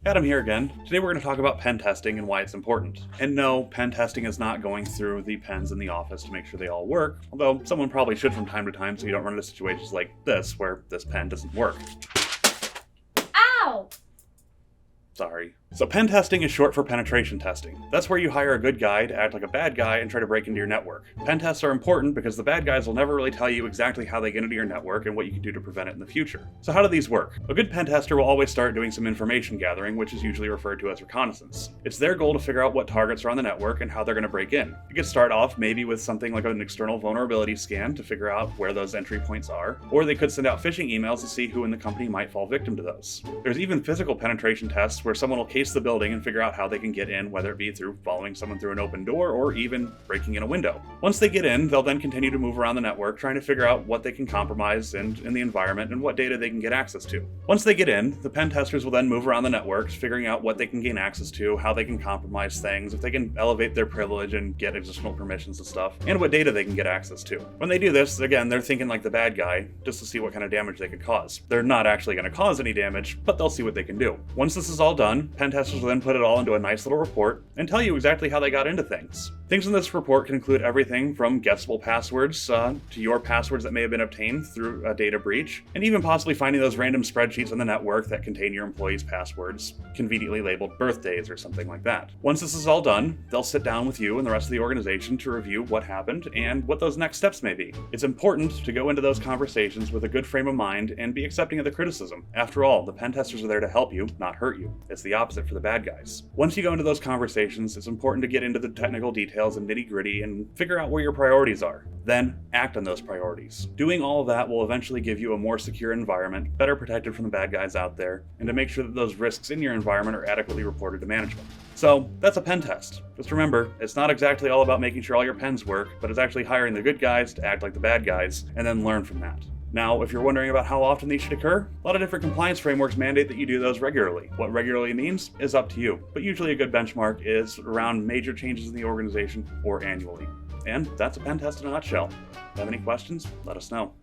Adam here again. Today we're going to talk about pen testing and why it's important. And no, pen testing is not going through the pens in the office to make sure they all work, although someone probably should from time to time so you don't run into situations like this where this pen doesn't work. Ow! Sorry. So pen testing is short for penetration testing. That's where you hire a good guy to act like a bad guy and try to break into your network. Pen tests are important because the bad guys will never really tell you exactly how they get into your network and what you can do to prevent it in the future. So how do these work? A good pen tester will always start doing some information gathering, which is usually referred to as reconnaissance. It's their goal to figure out what targets are on the network and how they're going to break in. You could start off maybe with something like an external vulnerability scan to figure out where those entry points are, or they could send out phishing emails to see who in the company might fall victim to those. There's even physical penetration tests where someone will case the building and figure out how they can get in, whether it be through following someone through an open door or even breaking in a window. Once they get in, they'll then continue to move around the network, trying to figure out what they can compromise in the environment and what data they can get access to. Once they get in, the pen testers will then move around the networks, figuring out what they can gain access to, how they can compromise things, if they can elevate their privilege and get additional permissions and stuff, and what data they can get access to. When they do this, again, they're thinking like the bad guy, just to see what kind of damage they could cause. They're not actually going to cause any damage, but they'll see what they can do. Once this is all done, pen testers will then put it all into a nice little report and tell you exactly how they got into things. Things in this report can include everything from guessable passwords to your passwords that may have been obtained through a data breach, and even possibly finding those random spreadsheets on the network that contain your employees' passwords, conveniently labeled birthdays or something like that. Once this is all done, they'll sit down with you and the rest of the organization to review what happened and what those next steps may be. It's important to go into those conversations with a good frame of mind and be accepting of the criticism. After all, the pen testers are there to help you, not hurt you. It's the opposite for the bad guys. Once you go into those conversations, it's important to get into the technical details and nitty-gritty and figure out where your priorities are. Then act on those priorities. Doing all of that will eventually give you a more secure environment, better protected from the bad guys out there, and to make sure that those risks in your environment are adequately reported to management. So that's a pen test. Just remember, it's not exactly all about making sure all your pens work, but it's actually hiring the good guys to act like the bad guys, and then learn from that. Now, if you're wondering about how often these should occur, a lot of different compliance frameworks mandate that you do those regularly. What regularly means is up to you, but usually a good benchmark is around major changes in the organization or annually. And that's a pen test in a nutshell. If you have any questions, let us know.